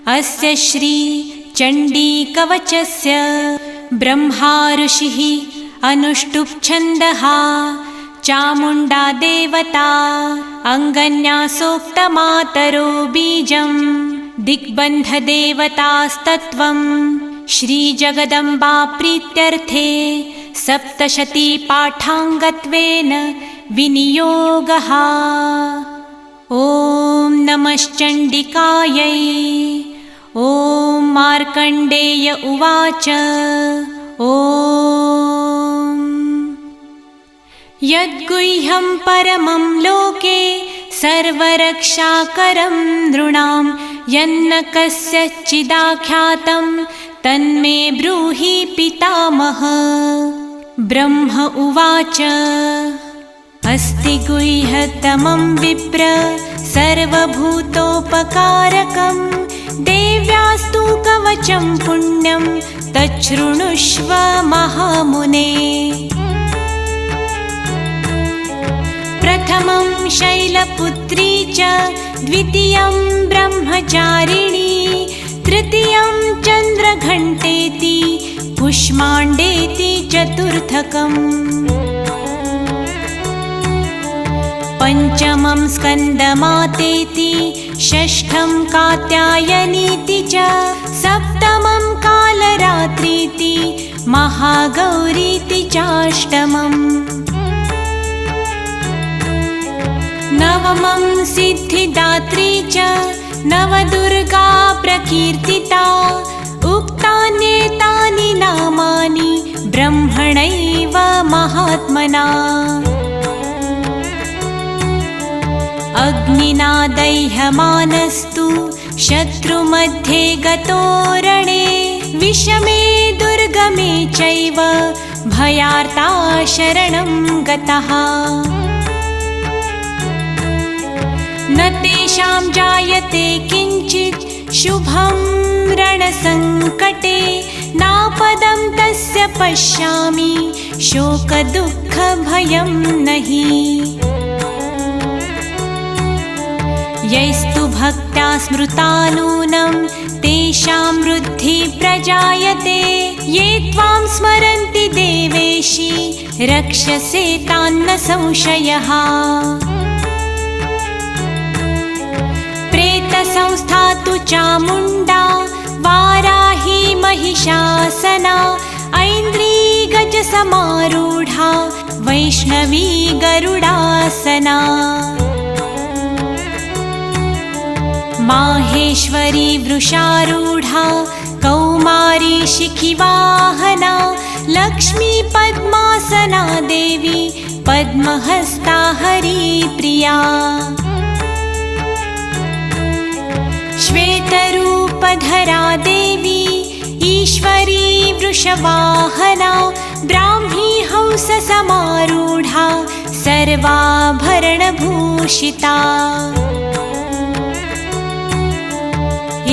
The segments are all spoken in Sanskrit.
अस्य श्री चण्डीकवचस्य ब्रह्मा ऋषिः अनुष्टुप् छन्दः चामुण्डा देवता अङ्गन्यासोक्तमातरो बीजं दिग्बन्धदेवतास्तत्त्वं श्रीजगदम्बा प्रीत्यर्थे सप्तशतीपाठाङ्गत्वेन विनियोगः। ॐ नमश्चण्डिकायै। ॐ मार्कण्डेय उवाच। ॐ यद्गुह्यं परमं लोके सर्वरक्षाकरं नृणां यन्न कस्यचिदाख्यातं तन्मे ब्रूहि पितामह। ब्रह्म उवाच। अस्ति गुह्यतमं विप्र सर्वभूतोपकारकं देव्यास्तु कवचं पुण्यं तच्छृणुष्व महामुने। प्रथमं शैलपुत्री च द्वितीयं ब्रह्मचारिणी तृतीयं चन्द्रघण्टेति कुष्माण्डेति चतुर्थकम्। पञ्चमं स्कन्दमातेति षष्ठं कात्यायनीति च सप्तमं कालरात्रीति महागौरीति चाष्टमम्। नवमं सिद्धिदात्री च नवदुर्गा प्रकीर्तिता उक्तान्येतानि नामानि ब्रह्मणैव महात्मना। अग्निना दह्यमानस्तु शत्रुमध्ये गतो रणे विषमे दुर्गमे चैव भयार्ता शरणं गतः। न तेषां जायते किञ्चित् शुभं रणसङ्कटे नापदं तस्य पश्यामि शोकदुःखभयं नहि। यैस्तु भक्त्या स्मृता नूनं तेषां वृद्धि प्रजायते ये त्वां स्मरन्ति देवेशि रक्षसे तान्न संशयः। प्रेतसंस्था तु चामुण्डा वाराही महिषासना ऐन्द्री गजसमारूढा वैष्णवी गरुडासना। माहेश्वरी वृषारूढा कौमारी शिखिवाहना लक्ष्मी पद्मासना देवी पद्महस्ता हरिप्रिया। श्वेतरूपधरा देवी ईश्वरी वृषवाहना ब्राह्मी हंससमारूढा सर्वाभरणभूषिता।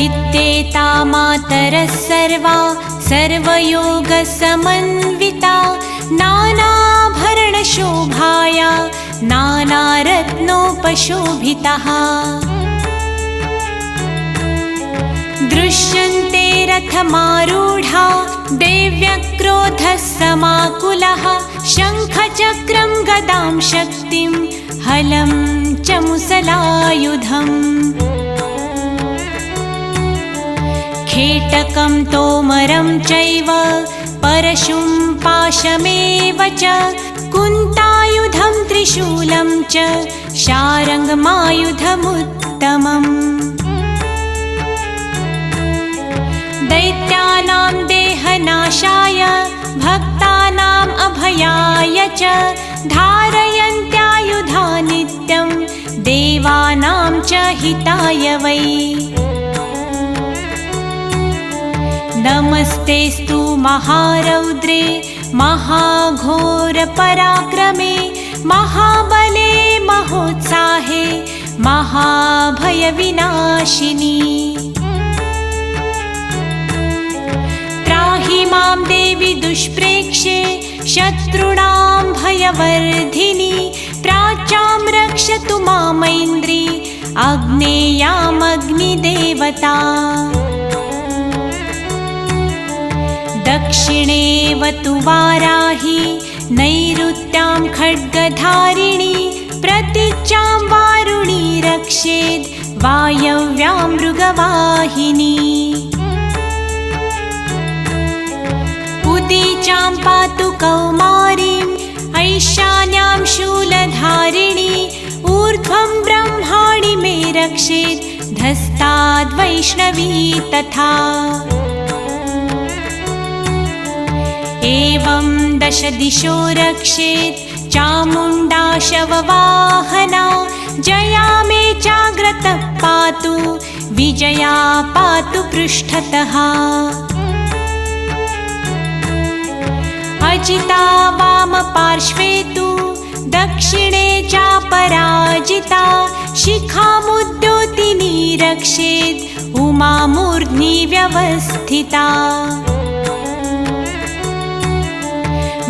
इत्येता मातरः सर्वा सर्वयोगसमन्विता नानाभरणशोभाया नानारत्नोपशोभितः। दृश्यन्ते रथमारूढा देव्यक्रोधः समाकुलः शङ्खचक्रं गदां शक्तिं हलं च मुसलायुधम्। खेटकं तोमरं चैव परशुं पाशमेव च कुन्तायुधं त्रिशूलं च शारङ्गमायुधमुत्तमम्। दैत्यानां देहनाशाय भक्तानाम् अभयाय च धारयन्त्यायुधा नित्यं देवानां च हिताय वै। नमस्तेस्तु महारौद्रे महाघोरपराक्रमे महाबले महोत्साहे महाभयविनाशिनी। त्राहि मां देवि दुष्प्रेक्षे शत्रूणां भयवर्धिनी प्राच्यां रक्षतु मामैन्द्री आग्नेयामग्निदेवता दक्षिणेवतु वाराही नैऋत्यां खड्गधारिणी प्रतीच्यां वारुणी रक्षेद् वायव्यां मृगवाहिनी उदीचां पातु कौमारीम् ऐशान्यां शूलधारिणी ऊर्ध्वं ब्रह्माणि मे रक्षेत् धस्ताद् वैष्णवी तथा एवं दश दिशो रक्षेत् चामुण्डा शववाहना जया मे जाग्रतः पातु विजया पातु पृष्ठतः अजिता वामपार्श्वे तु दक्षिणे चापराजिता शिखामुद्योतिनी रक्षेत् उमा मूर्ध्नि व्यवस्थिता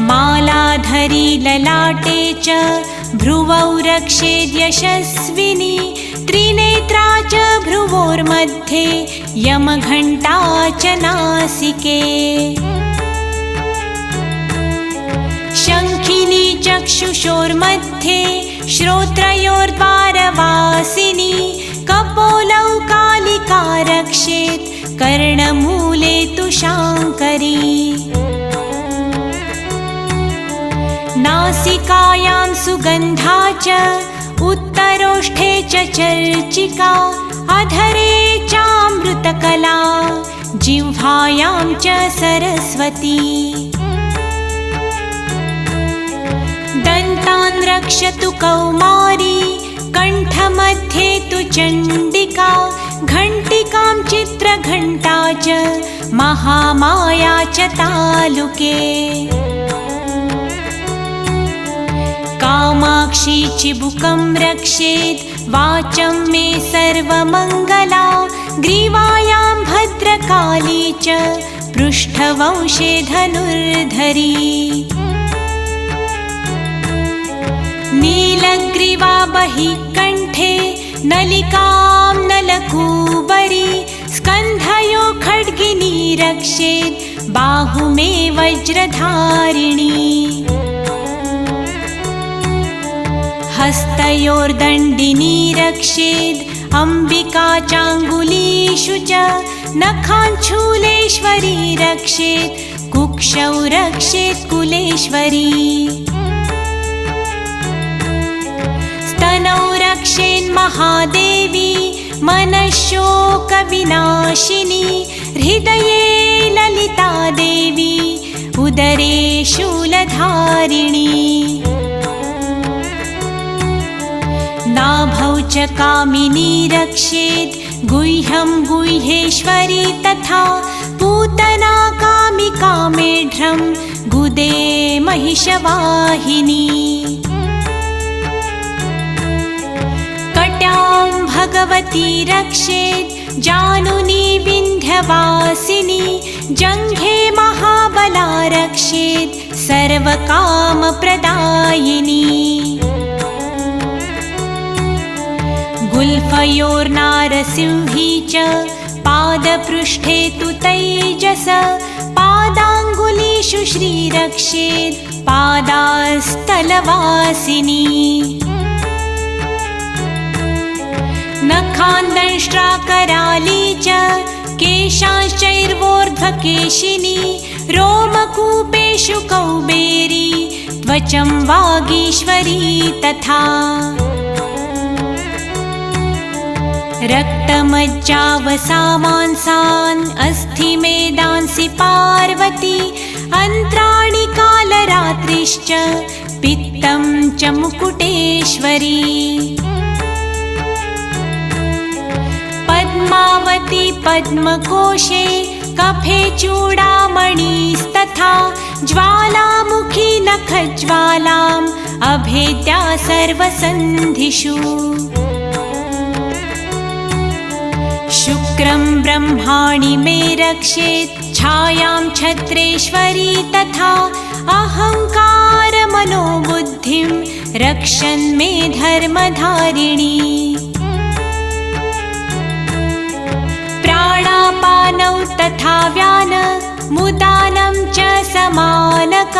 मालाधरी ललाटे च भ्रुवौ रक्षेद् यशस्विनी त्रिनेत्रा च भ्रुवोर्मध्ये यमघण्टा च नासिके शङ्खिनी चक्षुषोर्मध्ये श्रोत्रयोर्द्वारवासिनी कपोलौ कालिका रक्षेत् कर्णमूले तु शाङ्करी नासिकायां सुगन्धा च उत्तरोष्ठे च चर्चिका अधरे चामृतकला जिह्वायां च सरस्वती दन्तान् रक्षतु कौमारी कण्ठमध्ये तु चण्डिका घण्टिकां चित्रघण्टा च महामाया च तालुके कामाक्षी चिबुकं रक्षेत् वाचं मे सर्वमङ्गला ग्रीवायां भद्रकाली च पृष्ठवंशे धनुर्धरी नीलग्रीवा बहिः कण्ठे नलिकां नलकूबरी स्कन्धयो खड्गिनी रक्षेत् बाहु मे वज्रधारिणी हस्तयोर्दण्डिनी रक्षेद् अम्बिका चाङ्गुलीषु च नखाञ्छूलेश्वरी रक्षेत् कुक्षौ रक्षेत् कुलेश्वरी स्तनौ रक्षेन्महादेवी मनःशोकविनाशिनी हृदये ललिता देवी उदरे शूलधारिणी नाभौ च कामिनी रक्षेत् गुह्यं गुह्येश्वरी तथा पूतना कामिका मेढ्रं गुदे महिषवाहिनी कट्यां भगवती रक्षेत् जानुनी विन्ध्यवासिनी जङ्घे महाबला रक्षेत् सर्वकामप्रदायिनी गुल्फयोर्नारसिंही च पादपृष्ठे तु तैजस पादाङ्गुलीषु श्रीरक्षेत् पादास्तलवासिनी नखान्दंष्ट्राकराली च केशांश्चैर्वोर्ध्वकेशिनी रोमकूपेषु कौबेरी त्वचं वागीश्वरी तथा रक्तमज्जावसामांसान् अस्थिमेदांसि पार्वती अन्त्राणि कालरात्रिश्च पित्तं च मुकुटेश्वरी पद्मावती पद्मकोशे कफे चूडामणिस्तथा ज्वालामुखी नखज्वालाम् अभेद्या सर्वसन्धिषु शुक्रं ब्रह्माणि मे रक्षेत् छायां छत्रेश्वरी तथा अहङ्कारमनोबुद्धिं रक्षन् मे धर्मधारिणी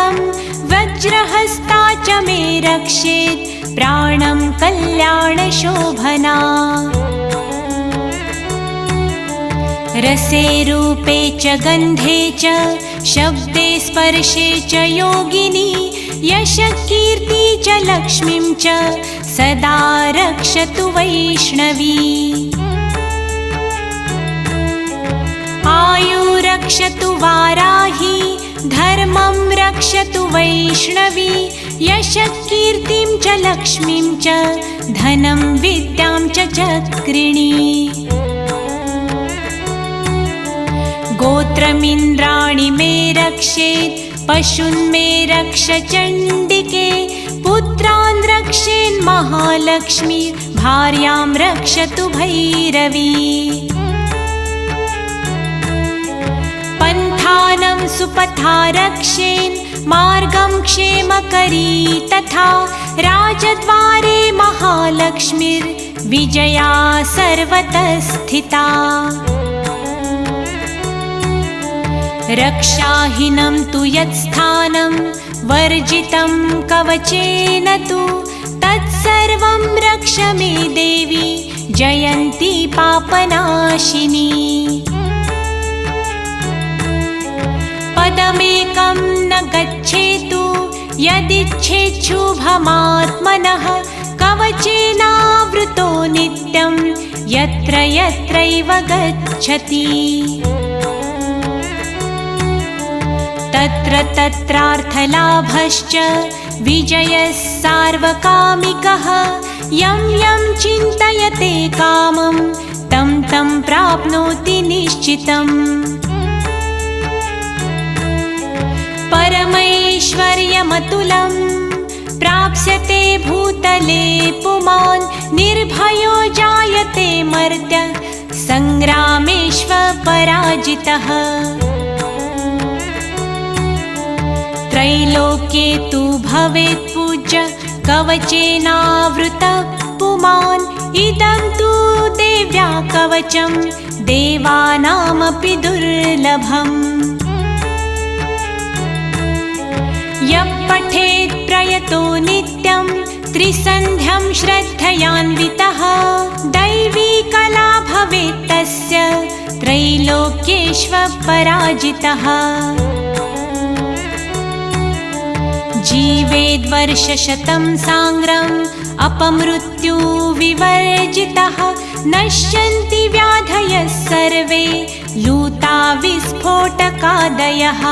सर्वं वज्रहस्ता च मे रक्षेत् प्राणं कल्याणशोभना। रसे रूपे च गन्धे च शब्दे स्पर्शे च योगिनी यशकीर्ति च लक्ष्मीं च सदा रक्षतु वैष्णवी। आयु रक्षतु वाराही धर्मं रक्षतु वैष्णवी यशकीर्तिं च लक्ष्मीं च धनं विद्यां च चक्रिणी। गोत्रमिन्द्राणि मे रक्षेत् पशून् मे रक्ष चण्डिके पुत्रान् रक्षेन् महालक्ष्मी भार्यां रक्षतु भैरवी। पन्थानं सुपथा रक्षेन् मार्गं क्षेमकरी तथा राजद्वारे महालक्ष्मीर्विजया सर्वतः स्थिता। रक्षाहीनं तु यत्स्थानं वर्जितं कवचेन तु तत्सर्वं रक्ष मे देवी जयन्ती पापनाशिनी। पदमेकं न गच्छेतु यदिच्छेच्छुभमात्मनः कवचेनावृतो नित्यं यत्र यत्रैव गच्छति। तत्र तत्रार्थलाभश्च विजयः सार्वकामिकः यं यं चिन्तयते कामं तं तं प्राप्नोति निश्चितम्। परमैश्वर्यमतुलं प्राप्स्यते भूतले पुमान् निर्भयो जायते मर्त्यः सङ्ग्रामेष्वपराजितः। त्रैलोक्ये तु भवेत् पूज्य कवचेनावृतः पुमान् इदं तु देव्या कवचं देवानामपि दुर्लभम्। यः पठेत् प्रयतो नित्यं त्रिसन्ध्यं श्रद्धयान्वितः दैवी कला भवेत् तस्य त्रैलोक्येष्वपराजितः। जीवेद्वर्षशतं साङ्ग्रम् अपमृत्यु विवर्जितः नश्यन्ति व्याधयः सर्वे लूता विस्फोटकादयः।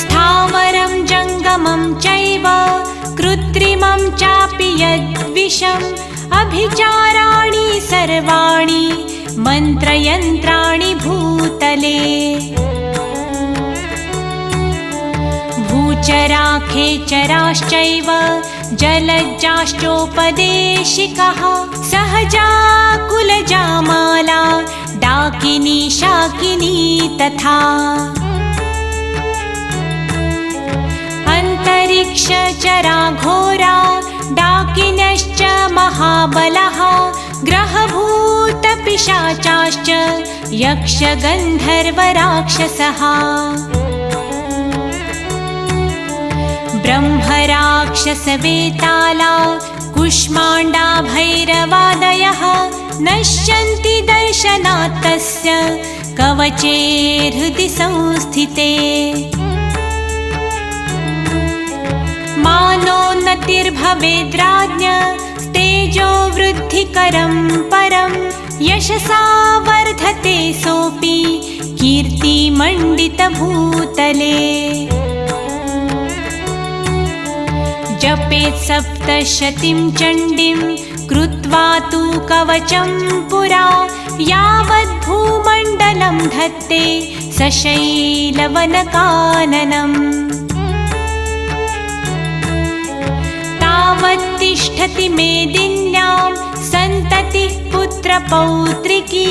स्थावरं जङ्गमं चैव कृत्रिमं चापि यद्विषम् अभिचाराणि सर्वाणि मन्त्रयन्त्राणि भूतले। भूचराखेचराश्चैव जलजाश्चोपदेशिकः सहजा कुलजामाला डाकिनी शाकिनी तथा। अन्तरिक्षचरा घोरा डाकिनश्च महाबलः ग्रहभूतपिशाचाश्च यक्षगन्धर्वराक्षसः। ब्रह्मराक्षसवेताला कुष्माण्डा भैरवादयः नश्यन्ति दर्शनात् तस्य कवचे हृदि संस्थिते। मानोन्नतिर्भवेद्राज्ञ तेजो वृद्धिकरं परं यशसा वर्धते सोऽपि कीर्तिमण्डितभूतले। जपेत् सप्तशतीं चण्डीं कृत्वा तु कवचं पुरा यावद्भूमण्डलं धत्ते सशैलवनकाननम्। तावत्तिष्ठति मेदिन्यां सन्ततिः पुत्रपौत्रिकी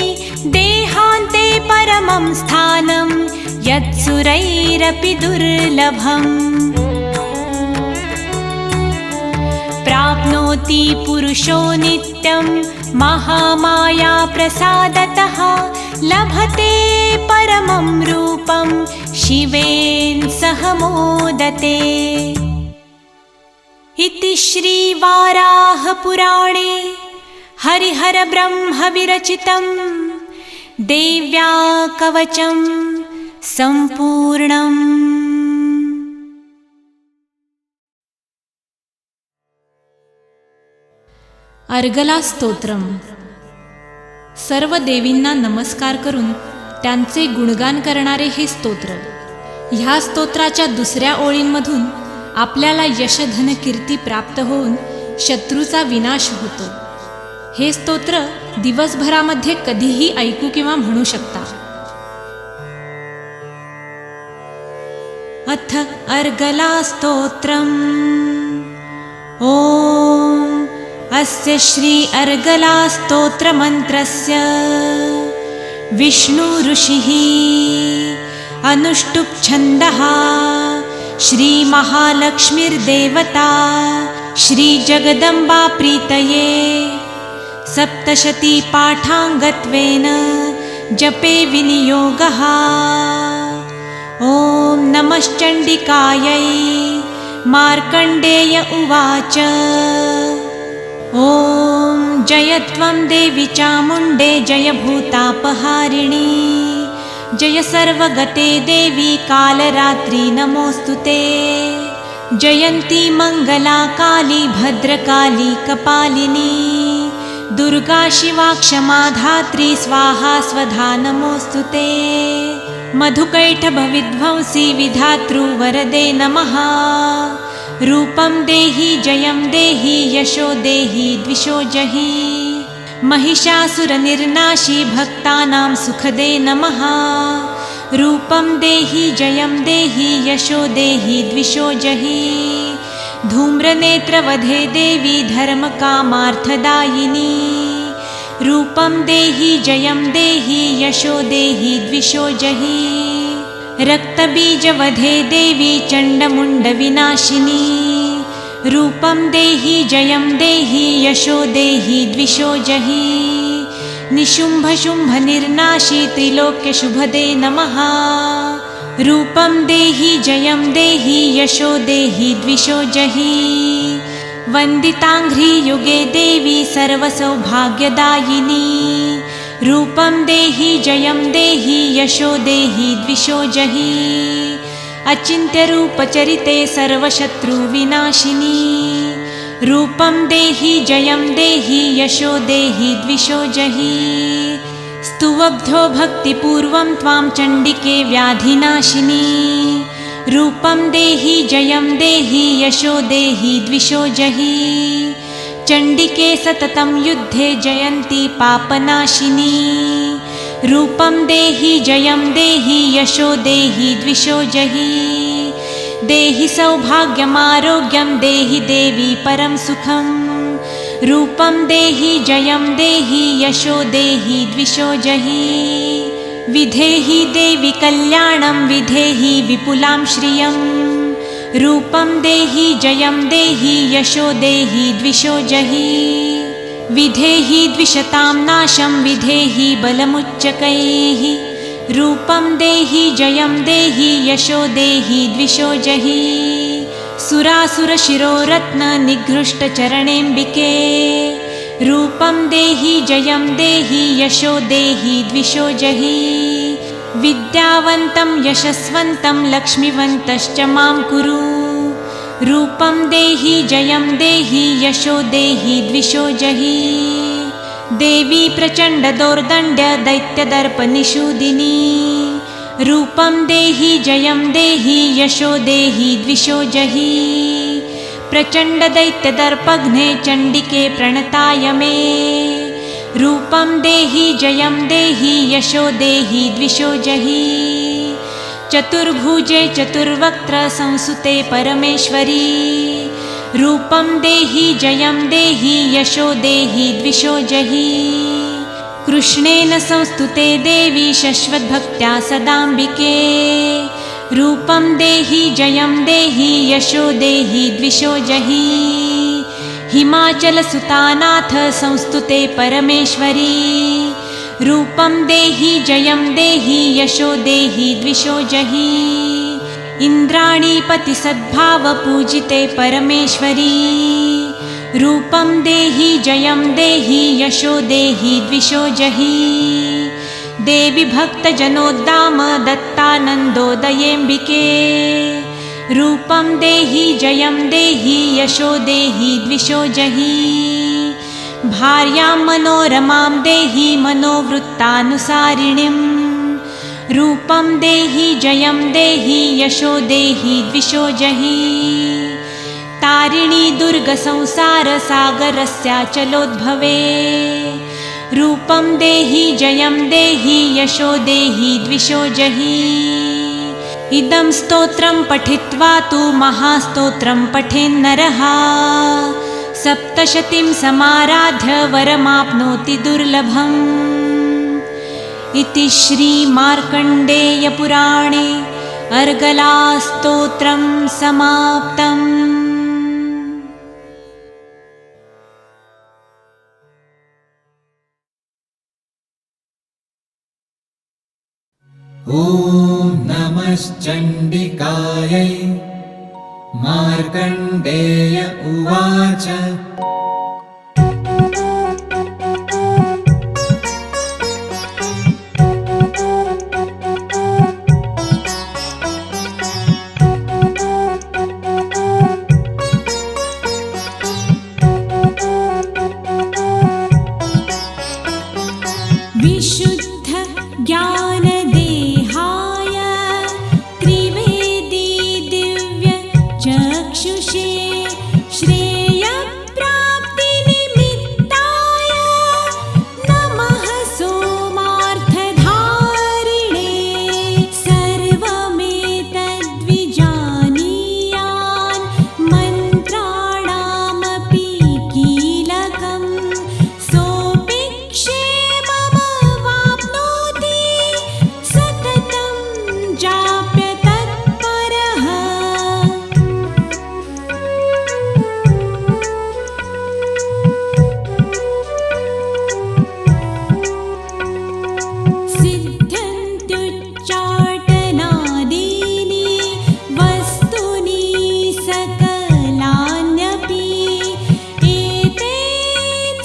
देहान्ते परमं स्थानं यत्सुरैरपि दुर्लभम्। प्राप्नोति पुरुषो नित्यं महामाया प्रसादतः लभते परमं रूपं शिवेन सह मोदते। इति श्रीवाराहपुराणे हरिहरब्रह्मविरचितं देव्या कवचं सम्पूर्णम्। अर्गला स्तोत्रम। सर्व देवींना नमस्कार करून त्यांचे गुणगान करणारे हे स्तोत्र। ह्या स्तोत्राच्या दुसऱ्या ओळींमधून आपल्याला यश धन कीर्ती प्राप्त होऊन शत्रूचा विनाश होतो। हे स्तोत्र दिवसभरामध्ये कधीही ऐकू किंवा म्हणू शकता। अथ अर्गला स्तोत्रम्। ॐ अस्य श्री अर्गला स्तोत्रमन्त्रस्य विष्णु ऋषिः अनुष्टुप् छन्दः श्री महालक्ष्मीर्देवता श्री जगदम्बा प्रीतये सप्तशती पाठाङ्गत्वेन जपे विनियोगः। ॐ नमश्चण्डिकायै। मार्कण्डेय उवाच ॐ जय त्वं देवी चामुण्डे जय भूतापहारिणी जय सर्वगते देवी कालरात्रि नमोऽस्तुते। जयन्ती मङ्गला काली भद्रकाली कपालिनी दुर्गा शिवा क्षमा धात्री स्वाहा स्वधा नमोऽस्तुते। मधुकैटभविध्वंसी विधातृवरदे नमः। रूपं देहि जयं देहि यशो देहि द्विषो जहि। महिषासुरनिर्नाशी भक्तानां सुखदे नमः। रूपं देहि जयं देहि यशो देहि द्विषो जहि। धूम्रनेत्रवधे देवी धर्मकामार्थदायिनी रूपं देहि जयं देहि यशो देहि द्विषो जहि। रक्तबीजवधे देवी चण्डमुण्डविनाशिनी रूपं देहि जयं देहि यशो देहि द्विषो जहि। निशुम्भशुम्भनिर्नाशी त्रिलोक्यशुभदे नमः। रूपं देहि जयं देहि यशो देहि द्विषो जहि। वन्दिताङ्घ्रियुगे देवी सर्वसौभाग्यदायिनी रूपं देहि जयं देहि यशो देहि द्विषो जहि। अचिन्त्यरूपचरिते सर्वशत्रुविनाशिनी रूपं देहि जयं देहि यशो देहि द्विषो जहि। स्तुवब्धो भक्तिपूर्वं त्वां चण्डिके व्याधिनाशिनी रूपं देहि जयं देहि यशो देहि द्विषो जहि। चण्डिके सततं युद्धे जयन्ती पापनाशिनी रूपं देहि जयं देहि यशो देहि द्विषो जहि। देहि सौभाग्यमारोग्यं देहि देवी परं सुखं रूपं देहि जयं देहि यशो देहि द्विषो जहि। विधेहि देवी कल्याणं विधेहि विपुलां श्रियं रूपं देहि जयं देहि यशो देहि द्विषो जहि। विधेहि द्विषतां नाशं विधेहि बलमुच्चकैः रूपं देहि जयं देहि यशो देहि द्विषो जहि। सुरासुरशिरोरत्ननिघृष्टचरणेऽम्बिके रूपं देहि जयं देहि यशो देहि द्विषो जहि। विद्यावन्तं यशस्वन्तं लक्ष्मीवन्तश्च मां कुरु रूपं देहि जयं देहि यशो देहि द्विषो जहि। देवी प्रचण्डदौर्दण्ड्य दैत्यदर्पनिषूदिनी रूपं देहि जयं देहि यशो देहि द्विषो जहि। प्रचण्डदैत्यदर्पघ्ने चण्डिके प्रणताय मे रूपं देहि जयं देहि यशो देहि द्विषो जहि। चतुर्भुजे चतुर्वक्त्र संसुते परमेश्वरी रूपं देहि जयं देहि यशो देहि द्विषो जहि। कृष्णेन संस्तुते देवी शश्वद्भक्त्या सदाम्बिके रूपं देहि जयं देहि यशो देहि द्विषो जहि। हिमाचलसुतानाथ संस्तुते परमेश्वरी रूपं देहि जयं देहि यशो देहि द्विषो जहि इन्द्राणी पतिसद्भावपूजिते परमेश्वरी रूपं देहि जयं देहि यशो देहि द्विषो जहि देवी भक्तजनोद्दाम दत्तानन्दोदयेऽम्बिके रूपं देहि जयं देहि यशो देहि द्विषो जहि भार्यां मनोरमां देहि मनोवृत्तानुसारिणीं रूपं देहि जयं देहि यशो देहि द्विषो जहि तारिणी दुर्गसंसारसागरस्याचलोद्भवे रूपं देहि जयं देहि यशो देहि द्विषो जहि इदं स्तोत्रं पठित्वा तु महास्तोत्रं पठेन्नरः सप्तशतीं समाराध्य वरमाप्नोति दुर्लभम् इति श्रीमार्कण्डेयपुराणे अर्गलास्तोत्रं समाप्तम्। ॐ नमश्चण्डिकायै मार्कण्डेय उवाच विशुद्ध ज्ञानदेहाय त्रिवेदी दिव्य चक्षुषे श्रेयप्राप्तिनिमित्ताय नमः सोमार्थधारिणे सर्वमेतद्विजानीयान् मन्त्राणामपि कीलकम् सोऽपि क्षेममवाप्नोति सततं जाप्य तत्परः। सिद्ध्यन्त्युच्चाटनादीनि वस्तूनि सकलान्यपि एतेन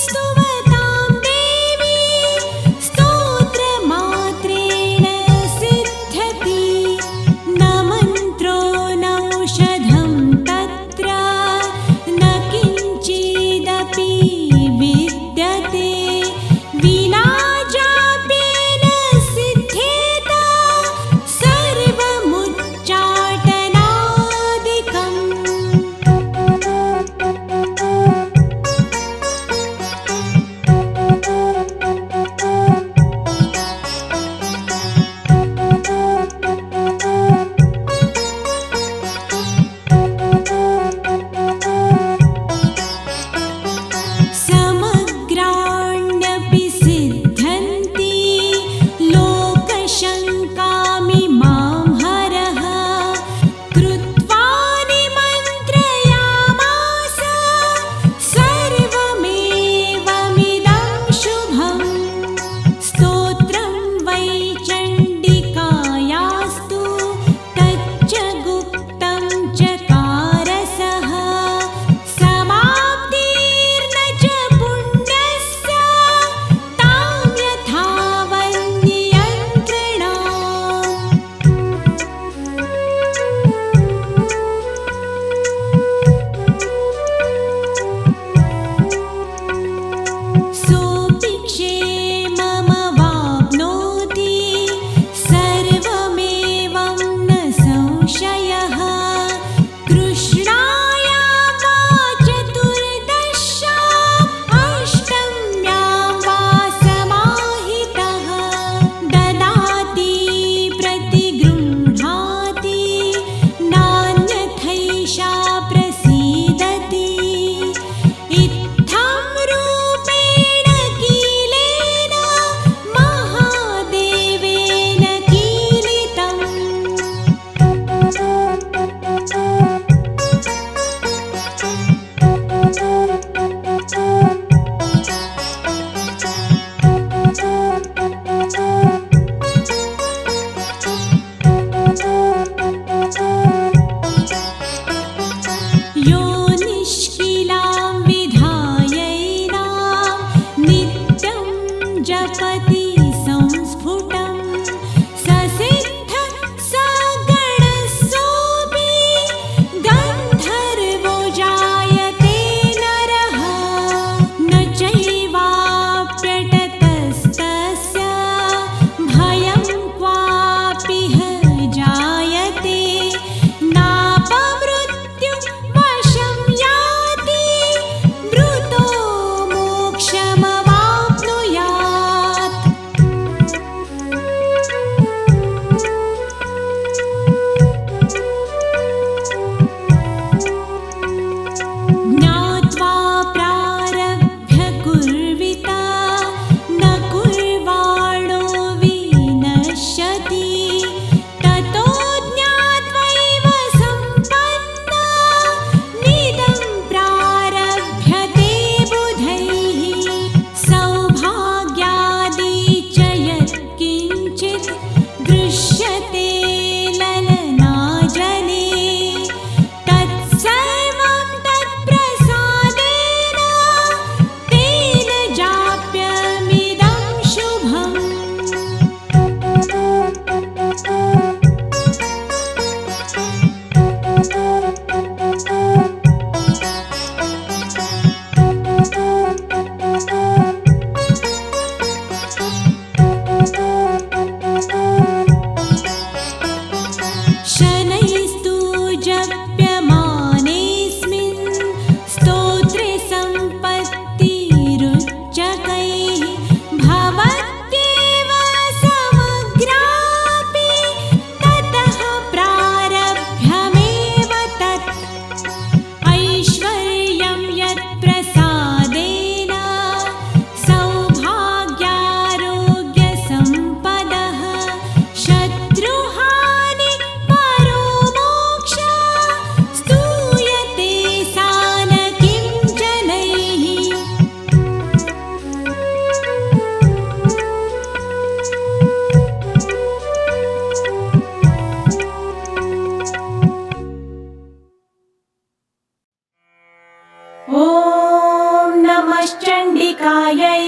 दुर्गायै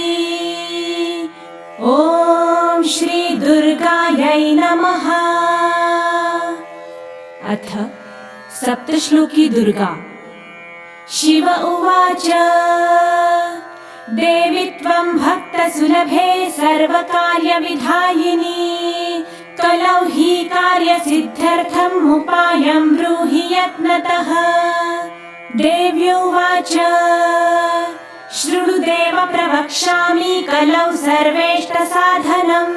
ॐ श्री दुर्गायै नमः। अथ सप्तश्लोकी दुर्गा। शिव उवाच देवी त्वं भक्तसुलभे सर्वकार्यविधायिनी कलौ हि कार्यसिद्ध्यर्थम् उपायं ब्रूहि यत्नतः। देव्युवाच शृणुदेव प्रवक्ष्यामि कलौ सर्वेष्टसाधनम्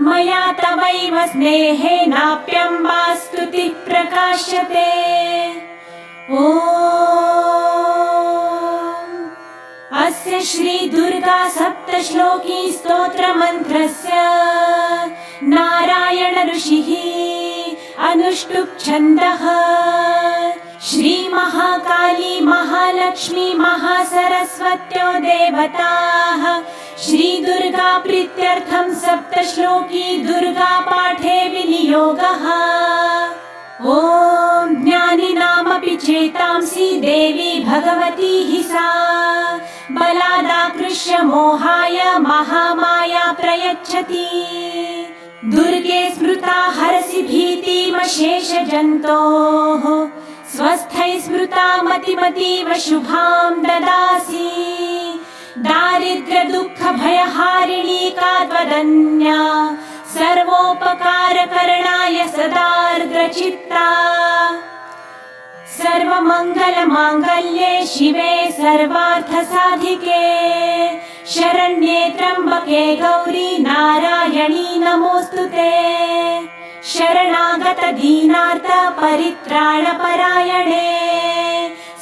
मया तवैव स्नेहेनाप्यम्बा स्तुतिः प्रकाश्यते। ॐ अस्य श्री दुर्गा सप्तश्लोकी स्तोत्रमन्त्रस्य नारायण ऋषिः अनुष्टुप् छन्दः। श्री महाकाली महालक्ष्मी महासरस्वत्यो देवताः श्री दुर्गा प्रीत्यर्थं सप्तश्लोकी दुर्गा पाठे विनियोगः। ॐ ज्ञानिनामपि चेतांसि देवी भगवती हि सा बलादाकृष्य मोहाय महामाया प्रयच्छति। दुर्गे स्मृता हरसि भीतिमशेषजन्तोः स्वस्थै स्मृता मतिमतीव शुभां ददासि। दारिद्र्य दुःख भयहारिणी का त्वदन्या सर्वोपकारकरणाय सदार्द्रचित्ता। सर्वमङ्गलमाङ्गल्ये शिवे सर्वार्थसाधिके शरण्ये त्र्यम्बके गौरी नारायणी नमोऽस्तुते। शरणागत दीनार्थ परित्राणपरायणे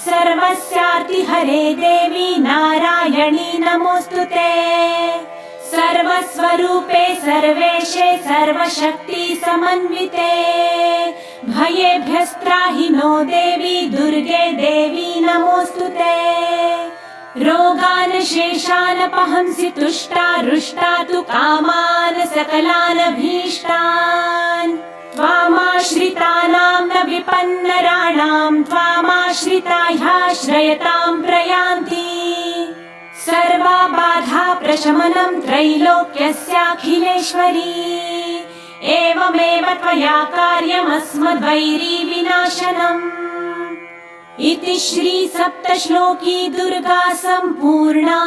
सर्वस्यार्तिहरे देवी नारायणी नमोऽस्तुते। सर्वस्वरूपे सर्वेशे सर्वशक्ति समन्विते भयेभ्यस्त्राहि नो देवी दुर्गे देवी नमोऽस्तुते। रोगान् शेषानपहंसि तुष्टा रुष्टा तु कामान् सकलानभीष्टान्। त्वामाश्रितानां न विपन्नराणां त्वामाश्रिता ह्याश्रयतां प्रयान्ति। सर्वा बाधा प्रशमनं त्रैलोक्यस्याखिलेश्वरी एवमेव त्वया कार्यमस्मद्वैरी विनाशनम्। इति श्री सप्तश्लोकी दुर्गा सम्पूर्णा।